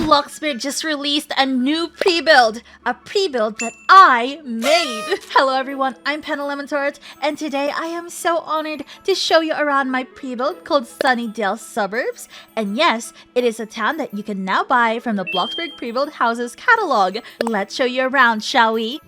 Bloxburg just released a new pre-build, a pre-build that I made. Hello everyone, I'm PandaLemonTart, and today I am so honored to show you around my pre-build called Sunnydale Suburbs. And yes, it is a town that you can now buy from the Bloxburg Prebuild Houses catalog. Let's show you around, shall we?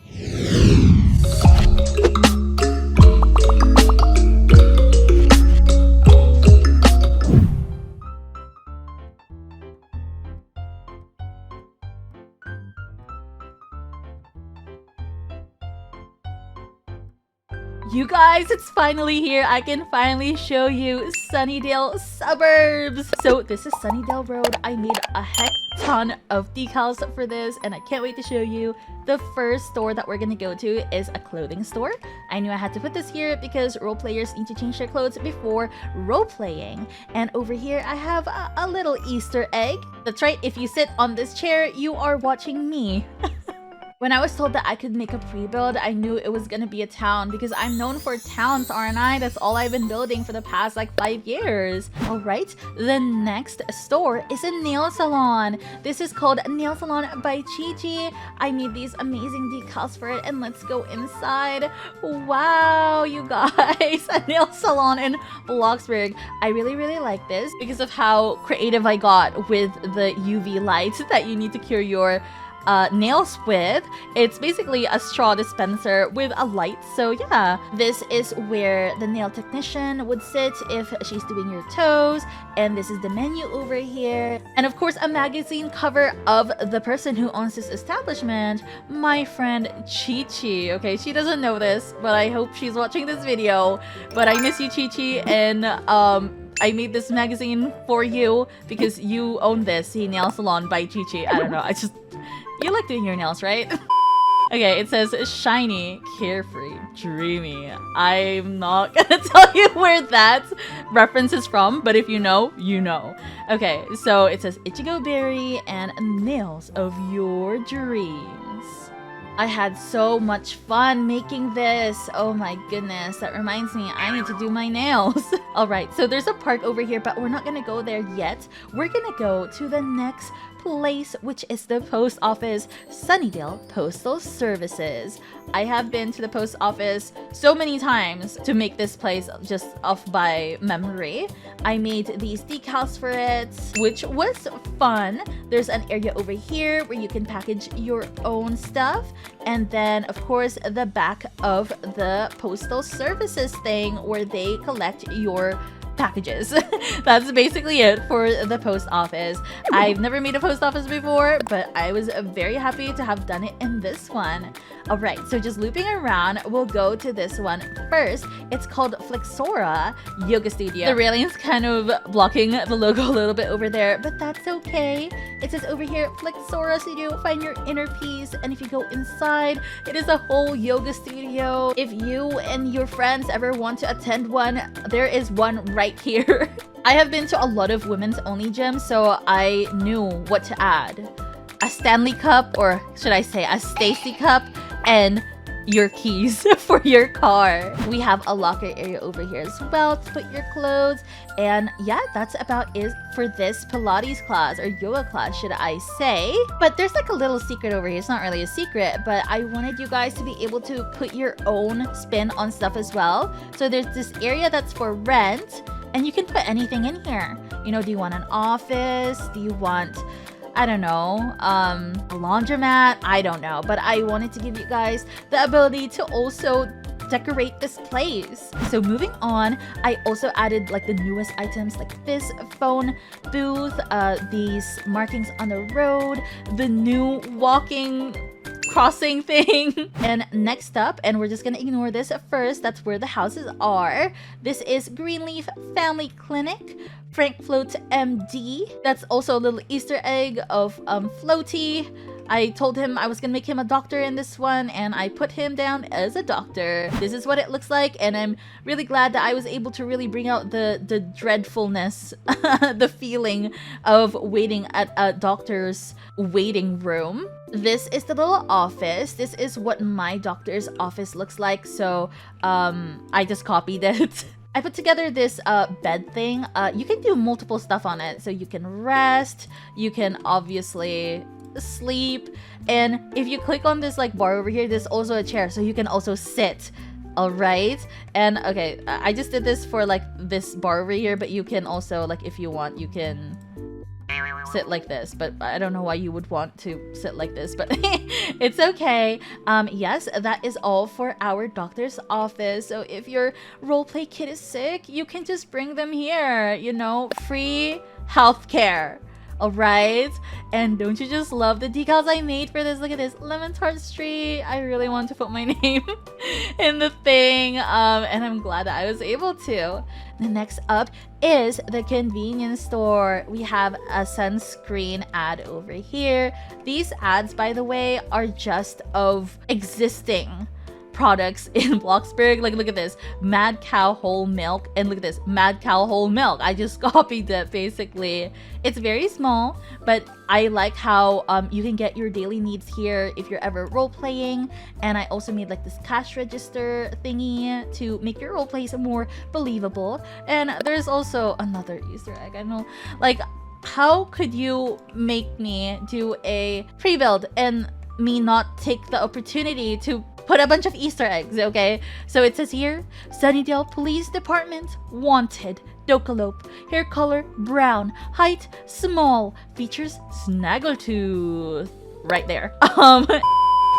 You guys, it's finally here. I can finally show you Sunnydale Suburbs. So this is Sunnydale Road. I made a heck ton of decals for this and I can't wait to show you. The first store that we're gonna go to is a clothing store. I knew I had to put this here because role players need to change their clothes before role playing. And over here I have a little Easter egg. That's right, if you sit on this chair, you are watching me. When I was told that I could make a pre-build, I knew it was gonna be a town because I'm known for towns, aren't I? That's all I've been building for the past like 5 years. Alright, the next store is a nail salon. This is called Nail Salon by Chi. I made these amazing decals for it and let's go inside. Wow, you guys, a nail salon in Bloxburg. I really like this because of how creative I got with the UV lights that you need to cure your nails with. It's basically a straw dispenser with a light. So yeah, this is where the nail technician would sit if she's doing your toes, and this is the menu over here, and of course a magazine cover of the person who owns this establishment, my friend Chi. Okay, she doesn't know this, but I hope she's watching this video. But I miss you, Chi, and I made this magazine for you because you own this, the nail salon by Chi. I don't know, you like doing your nails, right? Okay, it says shiny, carefree, dreamy. I'm not gonna tell you where that reference is from, but if you know, you know. Okay, so it says Ichigo Berry and nails of your dreams. I had so much fun making this. Oh my goodness, that reminds me, I need to do my nails. All right, so there's a park over here, but we're not gonna go there yet. We're gonna go to the next place, which is the post office, Sunnydale Postal Services. I have been to the post office so many times to make this place just off by memory. I made these decals for it, which was fun. There's an area over here where you can package your own stuff, and then of course the back of the postal services thing where they collect your packages. That's basically it for the post office. I've never made a post office before, but I was very happy to have done it in this one. All right, so just looping around, we'll go to this one first. It's called Flexora Yoga Studio. The railing's kind of blocking the logo a little bit over there, but that's okay. It says over here, Flexora Studio, find your inner peace. And if you go inside, it is a whole yoga studio. If you and your friends ever want to attend one, there is one right here. I have been to a lot of women's only gyms, so I knew what to add. A Stanley cup, or should I say a Stacy cup, and your keys for your car. We have a locker area over here as well to put your clothes. And yeah, that's about it for this Pilates class, or yoga class should I say. But there's like a little secret over here. It's not really a secret, but I wanted you guys to be able to put your own spin on stuff as well. So there's this area that's for rent, and you can put anything in here. You know, do you want an office? Do you want, I don't know, a laundromat? I don't know, but I wanted to give you guys the ability to also decorate this place. So moving on, I also added like the newest items like this phone booth, these markings on the road, the new walking crossing thing. And next up, and we're just gonna ignore this at first, that's where the houses are. This is Greenleaf Family Clinic, Frank Float MD. That's also a little Easter egg of Floaty. I told him I was gonna make him a doctor in this one, and I put him down as a doctor. This is what it looks like, and I'm really glad that I was able to really bring out the dreadfulness, the feeling of waiting at a doctor's waiting room. This is the little office. This is what my doctor's office looks like, so I just copied it. I put together this bed thing. You can do multiple stuff on it. So you can rest, you can obviously sleep, and if you click on this like bar over here, there's also a chair, so you can also sit. All right, and okay, I just did this for like this bar over here, but you can also, like, if you want, you can sit like this, but I don't know why you would want to sit like this, but it's okay. Yes, that is all for our doctor's office. So if your roleplay kid is sick, you can just bring them here, you know, free healthcare. All right, and don't you just love the decals I made for this? Look at this, Lemon Tart Street. I really want to put my name in the thing, and I'm glad that I was able to. The next up is the convenience store. We have a sunscreen ad over here. These ads, by the way, are just of existing products in Bloxburg. Like, look at this, Mad Cow Whole Milk, and look at this, Mad Cow Whole Milk. I just copied it basically. It's very small, but I like how you can get your daily needs here if you're ever role playing. And I also made like this cash register thingy to make your role plays more believable. And there's also another Easter egg. I know, like, how could you make me do a pre-build and me not take the opportunity to put a bunch of Easter eggs? Okay, so it says here, Sunnydale Police Department wanted, Docalope, hair color brown, height small, features snaggletooth, right there.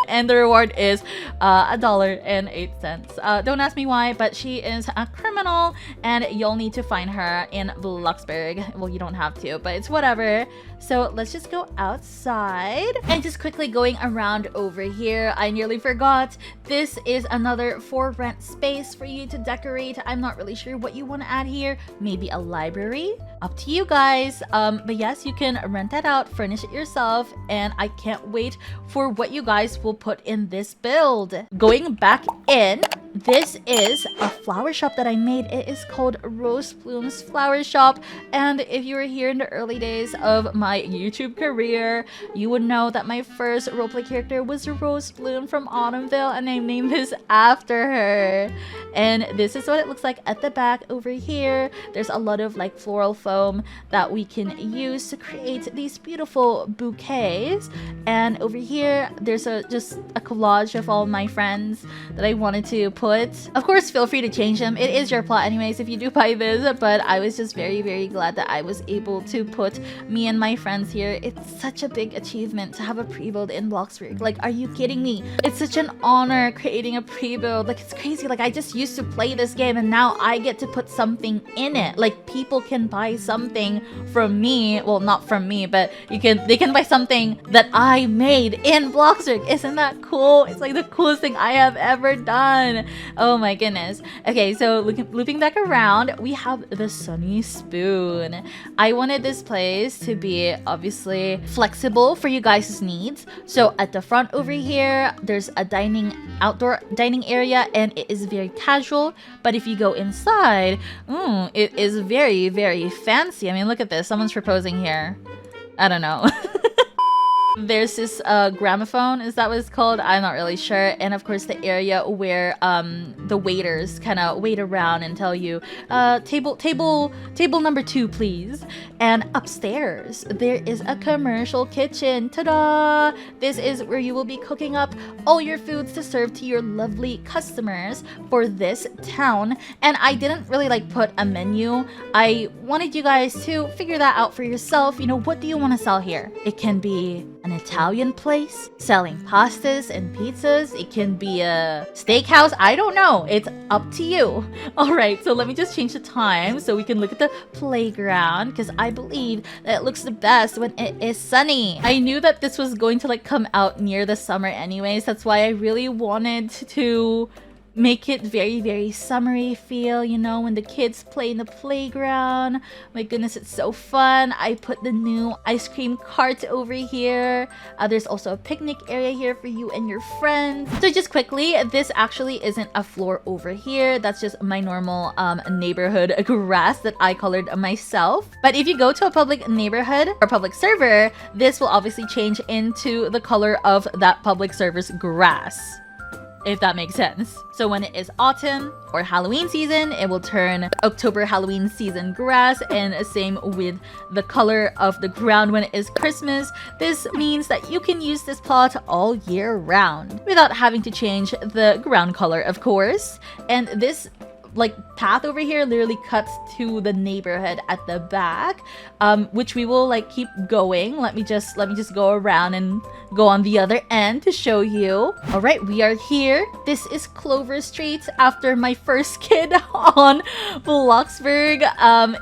And the reward is $1.08. Don't ask me why, but she is a criminal and you'll need to find her in Bloxburg. Well, you don't have to, but it's whatever. So let's just go outside and just quickly going around over here. I nearly forgot. This is another for rent space for you to decorate. I'm not really sure what you want to add here. Maybe a library? Up to you guys. But yes, you can rent that out, furnish it yourself, and I can't wait for what you guys will put in this build. Going back in, this is a flower shop that I made. It is called Rose Bloom's Flower Shop, and if you were here in the early days of my YouTube career, you would know that my first roleplay character was Rose Bloom from Autumnville, and I named this after her. And this is what it looks like at the back over here. There's a lot of like floral foam that we can use to create these beautiful bouquets, and over here there's just a collage of all my friends that I wanted to put. Of course, feel free to change them. It is your plot anyways if you do buy this, but I was just very, very glad that I was able to put me and my friends here. It's such a big achievement to have a pre-build in Bloxburg. Like, are you kidding me? It's such an honor creating a pre-build. Like, it's crazy. Like, I just used to play this game and now I get to put something in it. Like, people can buy something from me. Well, not from me, but they can buy something that I made in Bloxburg. Isn't that cool? It's like the coolest thing I have ever done. Oh my goodness. Okay, so looping back around, we have the Sunny Spoon. I wanted this place to be obviously flexible for you guys' needs. So at the front over here, there's a outdoor dining area, and it is very casual. But if you go inside, it is very, very fancy. I mean, look at this. Someone's proposing here. I don't know. There's this gramophone, is that what it's called? I'm not really sure. And of course the area where the waiters kind of wait around and tell you table number 2 please. And upstairs there is a commercial kitchen. Ta-da! This is where you will be cooking up all your foods to serve to your lovely customers for this town. And I didn't really like put a menu. I wanted you guys to figure that out for yourself. You know, what do you want to sell here? It can be an Italian place selling pastas and pizzas. It can be a steakhouse. I don't know. It's up to you. All right, so let me just change the time so we can look at the playground, because I believe that it looks the best when it is sunny. I knew that this was going to like come out near the summer anyways. That's why I really wanted to make it very, very summery feel, you know, when the kids play in the playground. My goodness, it's so fun. I put the new ice cream cart over here. There's also a picnic area here for you and your friends. So just quickly, this actually isn't a floor over here. That's just my normal neighborhood grass that I colored myself. But if you go to a public neighborhood or public server, this will obviously change into the color of that public server's grass. if that makes sense. So when it is autumn or Halloween season, it will turn October Halloween season grass, and same with the color of the ground when it is Christmas. This means that you can use this plot all year round without having to change the ground color, of course. And this like path over here literally cuts to the neighborhood at the back, which we will like keep going. Let me just go around and go on the other end to show you. All right, we are here. This is Clover Street after my first kid on Bloxburg,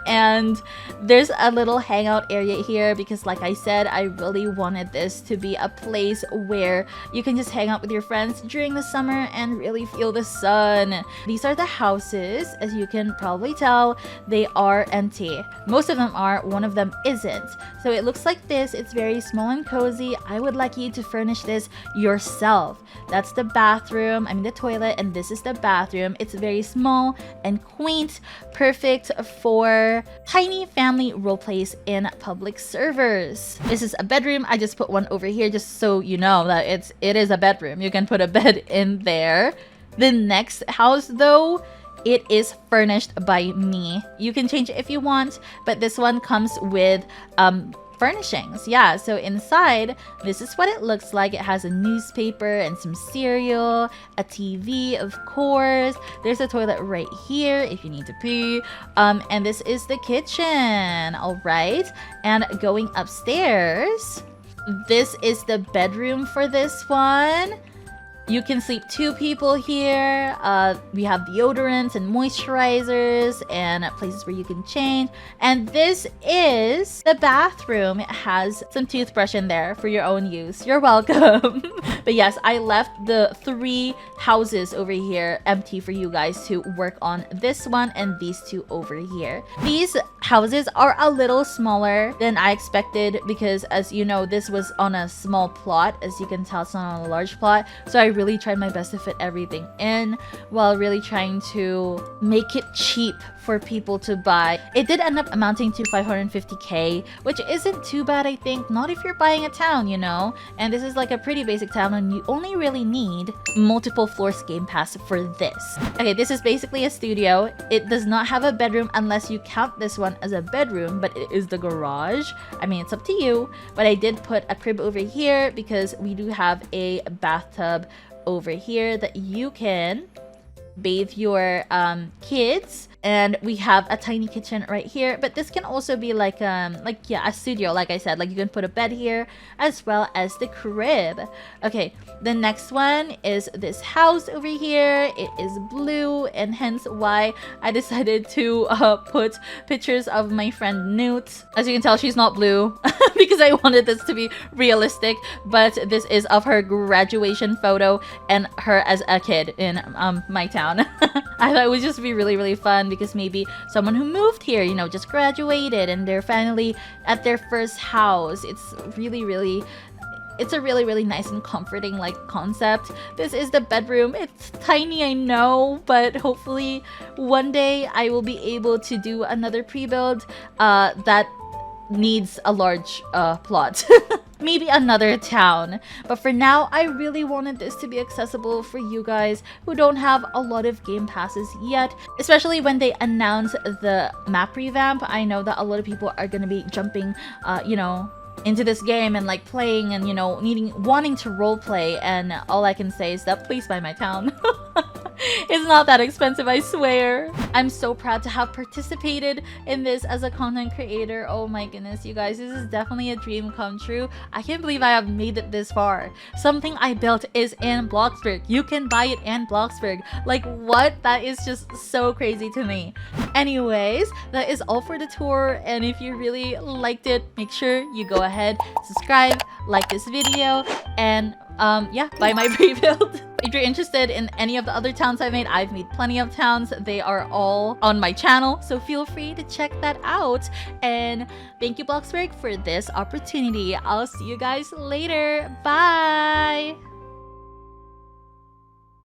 and there's a little hangout area here because, like I said, I really wanted this to be a place where you can just hang out with your friends during the summer and really feel the sun. These are the houses. As you can probably tell, they are empty. Most of them are, one of them isn't. So it looks like this. It's very small and cozy. I would like you to furnish this yourself. That's the bathroom, I mean the toilet, and this is the bathroom. It's very small and quaint, perfect for tiny family role plays in public servers. This is a bedroom. I just put one over here just so you know that it is a bedroom. You can put a bed in there. The next house though, it is furnished by me. You can change it if you want, but this one comes with furnishings. Yeah, so inside, this is what it looks like. It has a newspaper and some cereal, a TV, of course. There's a toilet right here if you need to pee. And this is the kitchen. All right, and going upstairs, this is the bedroom for this one. You can sleep 2 people here. We have deodorants and moisturizers and places where you can change. And this is the bathroom. It has some toothbrush in there for your own use. You're welcome. But yes, I left the 3 houses over here empty for you guys to work on this one and these 2 over here. These houses are a little smaller than I expected because, as you know, this was on a small plot. As you can tell, it's not on a large plot. So I really tried my best to fit everything in while really trying to make it cheap for people to buy. It did end up amounting to 550k, which isn't too bad, I think. Not if you're buying a town, you know? And this is like a pretty basic town and you only really need Multiple Floors Gamepass for this. Okay, this is basically a studio. It does not have a bedroom unless you count this one as a bedroom, but it is the garage. I mean, it's up to you, but I did put a crib over here because we do have a bathtub over here that you can bathe your kids, and we have a tiny kitchen right here. But this can also be like yeah, a studio, like I said. Like you can put a bed here as well as the crib. Okay, the next one is this house over here. It is blue, and hence why I decided to put pictures of my friend Newt. As you can tell, she's not blue because I wanted this to be realistic, but this is of her graduation photo and her as a kid in my town. I thought it would just be really fun because maybe someone who moved here, you know, just graduated and they're finally at their first house. It's a really nice and comforting like concept. This is the bedroom. It's tiny, I know, but hopefully one day I will be able to do another pre-build that needs a large plot. Maybe another town. But for now, I really wanted this to be accessible for you guys who don't have a lot of game passes yet, especially when they announce the map revamp. I know that a lot of people are going to be jumping, you know, into this game and like playing and, you know, wanting to role play, and all I can say is that please buy my town. It's not that expensive, I swear. I'm so proud to have participated in this as a content creator. Oh my goodness, you guys, this is definitely a dream come true. I can't believe I have made it this far. Something I built is in Bloxburg. You can buy it in Bloxburg. Like what? That is just so crazy to me. Anyways, that is all for the tour, and if you really liked it, make sure you go ahead, subscribe, like this video, and yeah, buy my pre-build. If you're interested in any of the other towns I've made plenty of towns. They are all on my channel, so feel free to check that out. And thank you, Bloxburg, for this opportunity. I'll see you guys later. Bye!